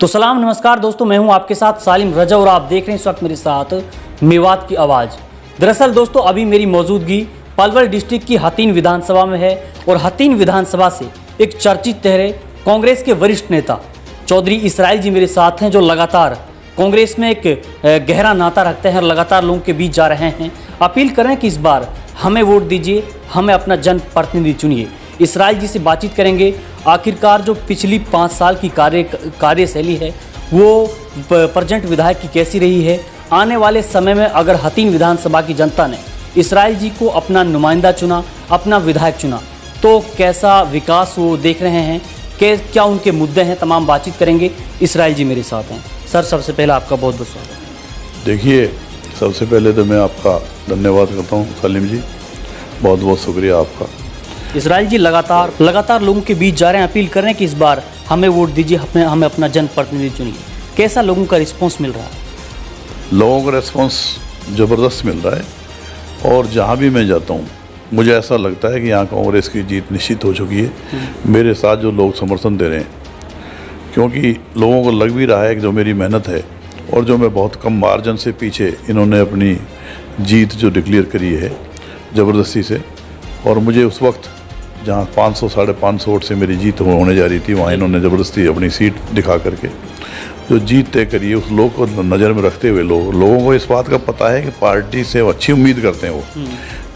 तो सलाम नमस्कार दोस्तों, मैं हूं आपके साथ सालिम रजा और आप देख रहे हैं इस वक्त मेरे साथ मेवात की आवाज़। दरअसल दोस्तों अभी मेरी मौजूदगी पलवल डिस्ट्रिक्ट की हतीन विधानसभा में है और हतीन विधानसभा से एक चर्चित चेहरे कांग्रेस के वरिष्ठ नेता चौधरी इसराइल जी मेरे साथ हैं, जो लगातार कांग्रेस में एक गहरा नाता रखते हैं और लगातार लोगों के बीच जा रहे हैं। अपील करें कि इस बार हमें वोट दीजिए, हमें अपना जनप्रतिनिधि चुनिए। इसराइल जी से बातचीत करेंगे। आखिरकार जो पिछली 5 साल की कार्यशैली है वो प्रेजेंट विधायक की कैसी रही है, आने वाले समय में अगर हतीन विधानसभा की जनता ने इसराइल जी को अपना नुमाइंदा चुना, अपना विधायक चुना, तो कैसा विकास वो देख रहे हैं, क्या उनके मुद्दे हैं, तमाम बातचीत करेंगे। इसराइल जी मेरे साथ हैं। सर सबसे पहले आपका बहुत बहुत स्वागत। देखिए, सबसे पहले तो मैं आपका धन्यवाद करता हूँ सालिम जी, बहुत बहुत शुक्रिया आपका। इसराइल जी लगातार लोगों के बीच जा रहे हैं, अपील कर रहे हैं कि इस बार हमें वोट दीजिए, हमें अपना जनप्रतिनिधि चुनिए। कैसा लोगों का रिस्पांस मिल रहा है? लोगों का रिस्पांस ज़बरदस्त मिल रहा है और जहाँ भी मैं जाता हूँ मुझे ऐसा लगता है कि यहाँ कांग्रेस की जीत निश्चित हो चुकी है। मेरे साथ जो लोग समर्थन दे रहे हैं, क्योंकि लोगों को लग भी रहा है कि जो मेरी मेहनत है और जो मैं बहुत कम मार्जिन से पीछे इन्होंने अपनी जीत जो डिक्लेयर करी है ज़बरदस्ती से, और मुझे उस वक्त जहाँ 500 साढ़े 500 वोट से मेरी जीत होने जा रही थी, वहाँ इन्होंने ज़बरदस्ती अपनी सीट दिखा करके जो जीत तय करी है, उस लोग को नज़र में रखते हुए लोगों को इस बात का पता है कि पार्टी से अच्छी उम्मीद करते हैं। वो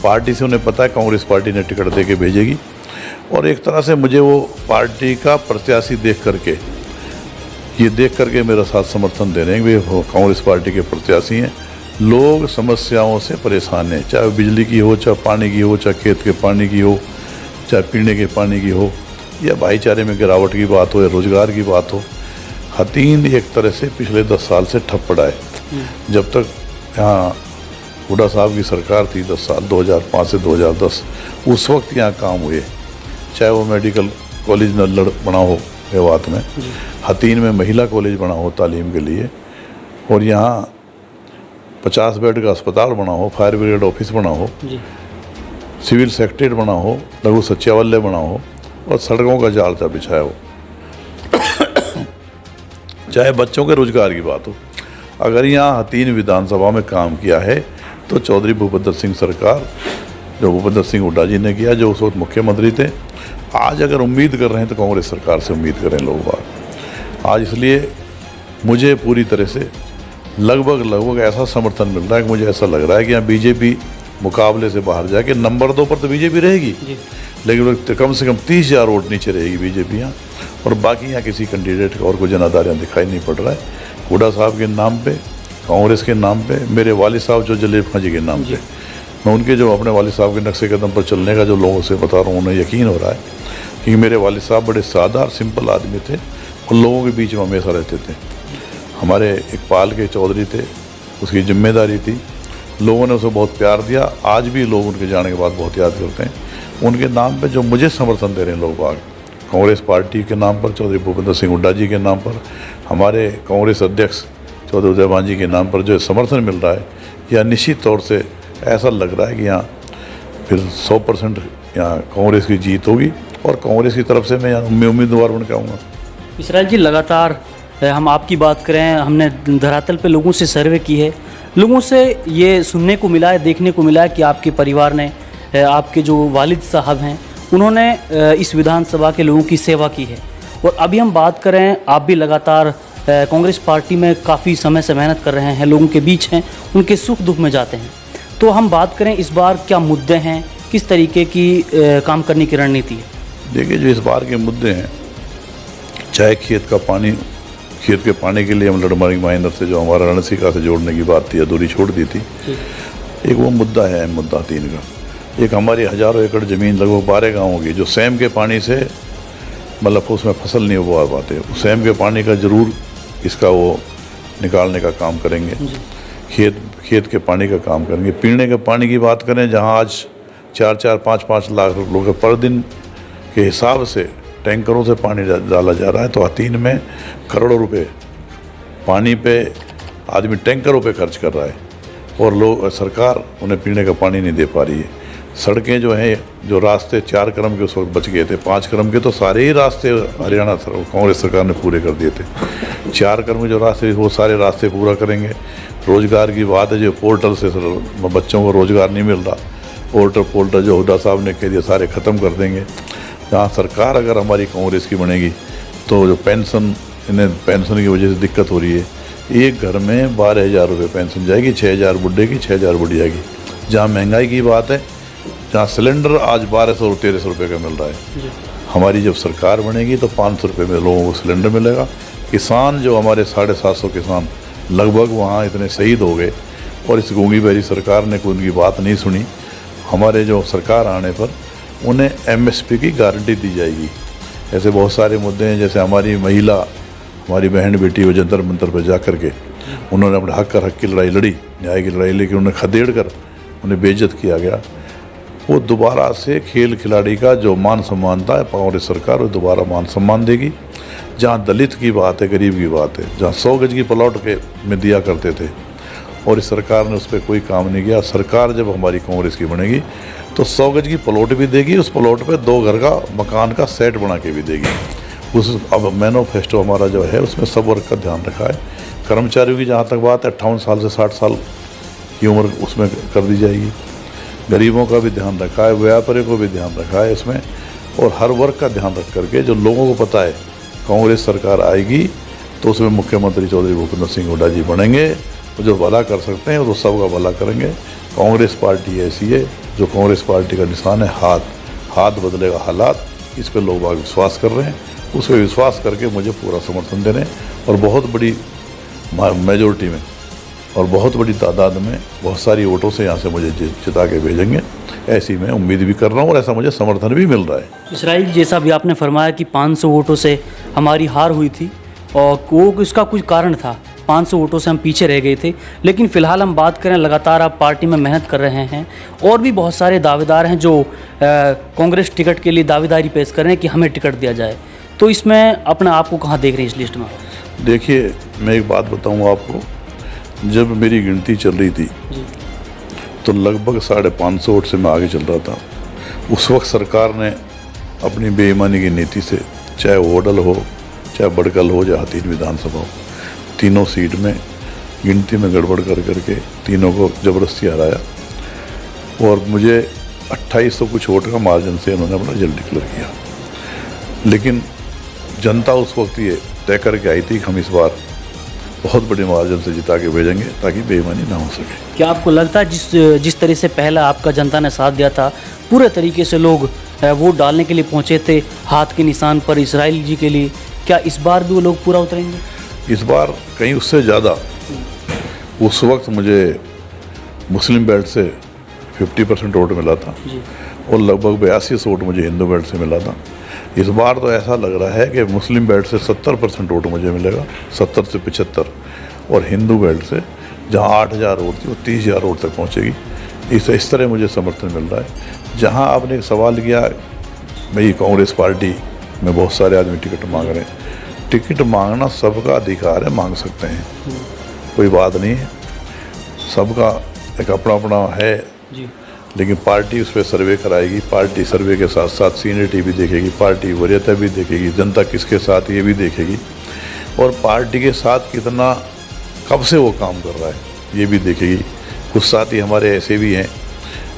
पार्टी से उन्हें पता है कांग्रेस पार्टी ने टिकट दे के भेजेगी, और एक तरह से मुझे वो पार्टी का प्रत्याशी देख करके मेरा साथ समर्थन दे रहे हैं। वे कांग्रेस पार्टी के प्रत्याशी हैं। लोग समस्याओं से परेशान हैं, चाहे बिजली की हो, चाहे पानी की हो, चाहे खेत के पानी की हो, चाहे पीने के पानी की हो, या भाईचारे में गिरावट की बात हो, या रोजगार की बात हो। हतीन एक तरह से पिछले 10 साल से ठप पड़ा है। जब तक यहाँ हुड्डा साहब की सरकार थी 10 साल, 2005 से 2010, उस वक्त यहाँ काम हुए, चाहे वो मेडिकल कॉलेज नल्लड़ बना हो मेवात में, हतीन में महिला कॉलेज बना हो तालीम के लिए, और यहाँ 50 बेड का अस्पताल बना हो, फायर ब्रिगेड ऑफिस बना हो, सिविल सेक्रेटरीट बना हो, लघु सचिवालय बना हो, और सड़कों का जाल बिछाया हो। चाहे बच्चों के रोजगार की बात हो, अगर यहाँ हतीन विधानसभा में काम किया है तो चौधरी भूपेंद्र सिंह सरकार, जो भूपेंद्र सिंह हुड्डा जी ने किया, जो उस वक्त मुख्यमंत्री थे। आज अगर उम्मीद कर रहे हैं तो कांग्रेस सरकार से उम्मीद करें लोग बात। आज इसलिए मुझे पूरी तरह से लगभग ऐसा समर्थन मिल रहा है कि मुझे ऐसा लग रहा है कि यहाँ बीजेपी मुकाबले से बाहर जाके नंबर 2 पर तो बीजेपी रहेगी, लेकिन कम से कम 30,000 वोट नीचे रहेगी बीजेपी यहाँ, और बाकी यहाँ किसी कैंडिडेट का और कोई जनाधार दिखाई नहीं पड़ रहा है। हुड्डा साहब के नाम पे, कांग्रेस के नाम पे, मेरे वालिद साहब जो जलेब खां जी के नाम पे, मैं उनके जो अपने वालिद साहब के नक्शे कदम पर चलने का जो लोगों से बता रहा हूँ, उन्हें यकीन हो रहा है कि मेरे वालिद साहब बड़े सादा और सिंपल आदमी थे और लोगों के बीच में हमेशा रहते थे। हमारे इकबाल के चौधरी थे, उसकी जिम्मेदारी थी, लोगों ने उसे बहुत प्यार दिया। आज भी लोग उनके जाने के बाद बहुत याद करते हैं। उनके नाम पे जो मुझे समर्थन दे रहे हैं लोग बाग, कांग्रेस पार्टी के नाम पर, चौधरी भूपेंद्र सिंह हुड्डा जी के नाम पर, हमारे कांग्रेस अध्यक्ष चौधरी उदयभान जी के नाम पर जो समर्थन मिल रहा है, यह निश्चित तौर से ऐसा लग रहा है कि यहाँ फिर 100% यहाँ कांग्रेस की जीत होगी, और कांग्रेस की तरफ से मैं उम्मीदवार बन के आऊँगा। इसराइल जी लगातार हम आपकी बात करें, हमने धरातल पे लोगों से सर्वे की है, लोगों से ये सुनने को मिला है, देखने को मिला है कि आपके परिवार ने, आपके जो वालिद साहब हैं, उन्होंने इस विधानसभा के लोगों की सेवा की है। और अभी हम बात करें, आप भी लगातार कांग्रेस पार्टी में काफ़ी समय से मेहनत कर रहे हैं, लोगों के बीच हैं, उनके सुख दुख में जाते हैं। तो हम बात करें इस बार क्या मुद्दे हैं, किस तरीके की काम करने की रणनीति है? देखिए, जो इस बार के मुद्दे हैं, चाहे खेत के पानी के लिए हम लड़मारी माइनर से जो हमारा रणसिका से जोड़ने की बात थी, अधूरी छोड़ दी थी, एक वो मुद्दा है मुद्दा 3 का। एक हमारी हज़ारों एकड़ ज़मीन लगभग 12 गाँवों की, जो सैम के पानी से मतलब उसमें फसल नहीं उगा पाते, सैम के पानी का ज़रूर इसका वो निकालने का काम करेंगे। खेत के पानी का काम करेंगे। पीने के पानी की बात करें, जहाँ आज 4-4, 5-5 लाख लोग पर दिन के हिसाब से टैंकरों से पानी डाला जा रहा है, तो हतीन में करोड़ों रुपए पानी पे आदमी टैंकरों पे खर्च कर रहा है, और लोग, सरकार उन्हें पीने का पानी नहीं दे पा रही है। सड़कें जो हैं, जो रास्ते 4 क्रम के उस वक्त बच गए थे, 5 क्रम के तो सारे ही रास्ते हरियाणा कांग्रेस सरकार ने पूरे कर दिए थे। 4 कर्म जो रास्ते वो सारे रास्ते पूरा करेंगे। रोजगार की बात है, जो पोर्टल से बच्चों को रोजगार नहीं मिल रहा, पोर्टल जो हुड्डा साहब ने कह दिया सारे ख़त्म कर देंगे। जहाँ सरकार अगर हमारी कांग्रेस की बनेगी तो जो पेंशन, इन्हें पेंशन की वजह से दिक्कत हो रही है, एक घर में 12,000 रुपये पेंशन जाएगी, 6,000 बुढ़े की, 6,000 बुढ़िया की। जहाँ महंगाई की बात है, जहाँ सिलेंडर आज 1200 और 1300 रुपये का मिल रहा है, हमारी जब सरकार बनेगी तो 500 रुपये में लोगों को सिलेंडर मिलेगा। किसान जो हमारे 750 किसान लगभग वहाँ इतने शहीद हो गए और इस गूंगी बहरी सरकार ने कोई उनकी बात नहीं सुनी। हमारे जो सरकार आने पर उन्हें MSP की गारंटी दी जाएगी। ऐसे बहुत सारे मुद्दे हैं, जैसे हमारी महिला, हमारी बहन बेटी वो जंतर मंतर पर जा कर के उन्होंने अपने हक की लड़ाई लड़ी, न्याय की लड़ाई, लेकिन उन्हें खदेड़ कर उन्हें बेइज्जत किया गया। वो दोबारा से खेल खिलाड़ी का जो मान सम्मान था, कांग्रेस सरकार वो दोबारा मान सम्मान देगी। जहाँ दलित की बात है, गरीब की बात है, जहाँ 100 गज की प्लॉट के में दिया करते थे और इस सरकार ने उस पर कोई काम नहीं किया। सरकार जब हमारी कांग्रेस की बनेगी तो 100 गज की प्लॉट भी देगी, उस प्लॉट पे 2 घर का मकान का सेट बना के भी देगी। उस अब मैनिफेस्टो हमारा जो है उसमें सब वर्ग का ध्यान रखा है। कर्मचारियों की जहाँ तक बात है, 58 साल से 60 साल की उम्र उसमें कर दी जाएगी। गरीबों का भी ध्यान रखा है, व्यापारियों को भी ध्यान रखा है इसमें, और हर वर्ग का ध्यान रख करके जो लोगों को पता है कांग्रेस सरकार आएगी तो उसमें मुख्यमंत्री चौधरी भूपेंद्र सिंह हुड्डा जी बनेंगे, जो भला कर सकते हैं वो सबका भला करेंगे। कांग्रेस पार्टी ऐसी है, जो कांग्रेस पार्टी का निशान है हाथ बदलेगा हालात। इस पर लोग विश्वास कर रहे हैं, उस पर विश्वास करके मुझे पूरा समर्थन दे रहे हैं और बहुत बड़ी मेजोरिटी में और बहुत बड़ी तादाद में बहुत सारी वोटों से यहाँ से मुझे जिता के भेजेंगे, ऐसी मैं उम्मीद भी कर रहा हूँ और ऐसा मुझे समर्थन भी मिल रहा है। इसराइल, जैसा भी आपने फरमाया कि 500 वोटों से हमारी हार हुई थी और वो इसका कुछ कारण था, 500 वोटों से हम पीछे रह गए थे, लेकिन फ़िलहाल हम बात करें, लगातार आप पार्टी में मेहनत कर रहे हैं और भी बहुत सारे दावेदार हैं जो कांग्रेस टिकट के लिए दावेदारी पेश कर रहे हैं कि हमें टिकट दिया जाए, तो इसमें अपने आप को कहाँ देख रहे हैं इस लिस्ट में? देखिए, मैं एक बात बताऊँगा आपको, जब मेरी गिनती चल रही थी तो लगभग 550 वोट से मैं आगे चल रहा था। उस वक्त सरकार ने अपनी बेईमानी की नीति से, चाहे ओडल हो, चाहे बड़कल हो, या हथीन विधानसभा हो, तीनों सीट में गिनती में गड़बड़ कर करके तीनों को ज़बरदस्ती हराया और मुझे 2800 कुछ वोट का मार्जिन से उन्होंने अपना रिजल्ट डिक्लेयर किया। लेकिन जनता उस वक्त ये तय करके आई थी कि हम इस बार बहुत बड़े मार्जिन से जिता के भेजेंगे ताकि बेईमानी ना हो सके। क्या आपको लगता है जिस तरह से पहला आपका जनता ने साथ दिया था, पूरे तरीके से लोग वोट डालने के लिए पहुंचे थे हाथ के निशान पर इसराइल जी के लिए, क्या इस बार भी वो लोग पूरा उतरेंगे? इस बार कहीं उससे ज़्यादा। उस वक्त मुझे मुस्लिम बेल्ट से 50% वोट मिला था और लगभग 82 वोट मुझे हिंदू बेल्ट से मिला था। इस बार तो ऐसा लग रहा है कि मुस्लिम बेल्ट से 70% वोट मुझे मिलेगा, 70 से 75, और हिंदू बेल्ट से जहां 8,000 वोट थी वो 30,000 वोट तक पहुंचेगी। इस तरह मुझे समर्थन मिल रहा है। जहां आपने एक सवाल किया, भाई कांग्रेस पार्टी में बहुत सारे आदमी टिकट मांग रहे हैं, टिकट मांगना सबका अधिकार है, मांग सकते हैं, कोई बात नहीं है, सबका एक अपना अपना है जी। लेकिन पार्टी उस पर सर्वे कराएगी, पार्टी सर्वे के साथ साथ सीनियरिटी भी देखेगी, पार्टी वरीयता भी देखेगी, जनता किसके साथ ये भी देखेगी, और पार्टी के साथ कितना कब से वो काम कर रहा है ये भी देखेगी। कुछ साथी हमारे ऐसे भी हैं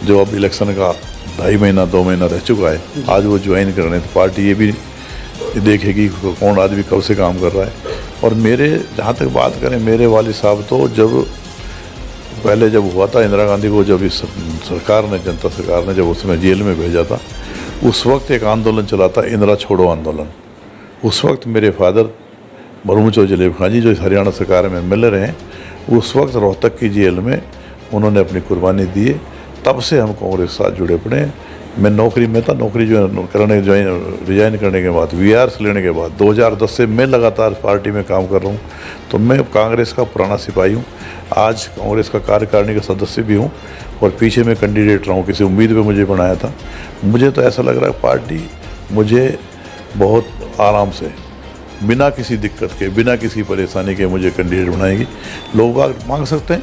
जो अब इलेक्शन का 2.5 महीना 2 महीना रह चुका है, आज वो ज्वाइन कर रहे हैं, तो पार्टी ये भी देखेगी कौन आदमी कब से काम कर रहा है। और मेरे जहाँ तक बात करें, मेरे वालिद साहब तो जब पहले जब हुआ था इंदिरा गांधी को, जब इस सरकार ने, जनता सरकार ने जब उसमें जेल में भेजा था, उस वक्त एक आंदोलन चला था, इंदिरा छोड़ो आंदोलन। उस वक्त मेरे फादर मरहूम चौधरी जलेब खां जी, जो हरियाणा सरकार में MLA रहे, उस वक्त रोहतक की जेल में उन्होंने अपनी कुर्बानी दी है। तब से हम कांग्रेस के साथ जुड़े पड़े हैं। मैं नौकरी में था, नौकरी रिजाइन करने के बाद, VRS लेने के बाद 2010 से मैं लगातार पार्टी में काम कर रहा हूँ, तो मैं कांग्रेस का पुराना सिपाही हूँ। आज कांग्रेस का कार्यकारिणी का सदस्य भी हूँ और पीछे मैं कैंडिडेट रहा हूँ, किसी उम्मीद पे मुझे बनाया था। मुझे तो ऐसा लग रहा है पार्टी मुझे बहुत आराम से, बिना किसी दिक्कत के, बिना किसी परेशानी के मुझे कैंडिडेट बनाएगी। लोग मांग सकते हैं,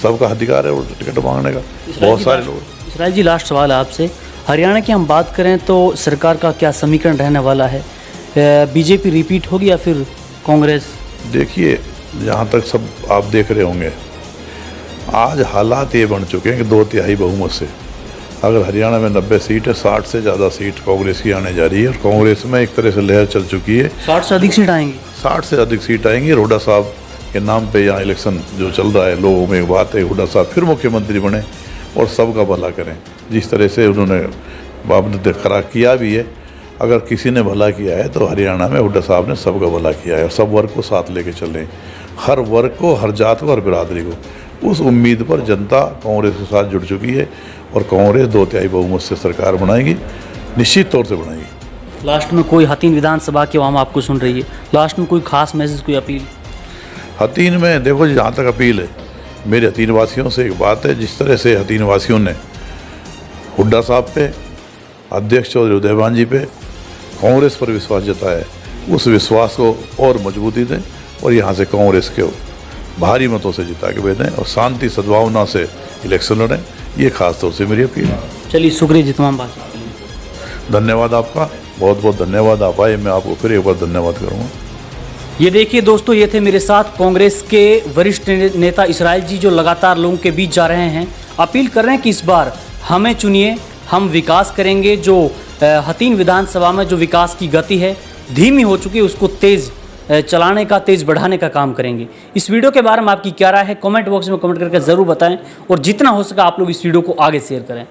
सबका अधिकार है वो टिकट मांगने का, बहुत सारे लोग। इसराइल जी, लास्ट सवाल है आपसे, हरियाणा की हम बात करें तो सरकार का क्या समीकरण रहने वाला है? बीजेपी रिपीट होगी या फिर कांग्रेस देखिए, जहाँ तक सब आप देख रहे होंगे, आज हालात ये बन चुके हैं कि 2/3 बहुमत से अगर हरियाणा में 90 सीट है, 60 से ज़्यादा सीट कांग्रेस की आने जा रही है। और कांग्रेस में एक तरह से लहर चल चुकी है। 60 से अधिक सीट आएंगी। 60 से अधिक सीट आएंगी। हुड्डा साहब के नाम पे यहाँ इलेक्शन जो चल रहा है, लोगों में एक बात है, हुड्डा साहब फिर मुख्यमंत्री बने और सबका भला करें। जिस तरह से उन्होंने बाबत खरा किया भी है, अगर किसी ने भला किया है तो हरियाणा में हुड्डा साहब ने सबका भला किया है। और सब वर्ग को साथ लेके चलें, हर वर्ग को, हर जात को, हर बिरादरी को। उस उम्मीद पर जनता कांग्रेस के साथ जुड़ चुकी है और कांग्रेस 2/3 बहुमत से सरकार बनाएगी, निश्चित तौर से बनाएगी। लास्ट में कोई हतीन विधानसभा की आवाम आपको सुन रही है, लास्ट में कोई खास मैसेज, कोई अपील? हतीन में देखो, जहाँ तक अपील है मेरे हतीन वासियों से, एक बात है, जिस तरह से हतीन वासियों ने हुड्डा साहब पे, अध्यक्ष चौधरी उदयभान जी पे, कांग्रेस पर विश्वास जताया है, उस विश्वास को और मजबूती दें और यहाँ से कांग्रेस के भारी मतों से जिता के भेजें और शांति सद्भावना से इलेक्शन लड़ें। ये खास तौर से मेरी अपील है। चलिए, शुक्रिया जी तमाम बातचीत के लिए। धन्यवाद आपका, बहुत बहुत धन्यवाद। आप आए, मैं आपको फिर एक बार धन्यवाद करूँगा। ये देखिए दोस्तों, ये थे मेरे साथ कांग्रेस के वरिष्ठ नेता इसराइल जी, जो लगातार लोगों के बीच जा रहे हैं, अपील कर रहे हैं कि इस बार हमें चुनिए, हम विकास करेंगे। जो हतीन विधानसभा में जो विकास की गति है धीमी हो चुकी है, उसको तेज़ चलाने का, तेज़ बढ़ाने का काम करेंगे। इस वीडियो के बारे में आपकी क्या राय है, कमेंट बॉक्स में कमेंट करके ज़रूर बताएं और जितना हो सका आप लोग इस वीडियो को आगे शेयर करें।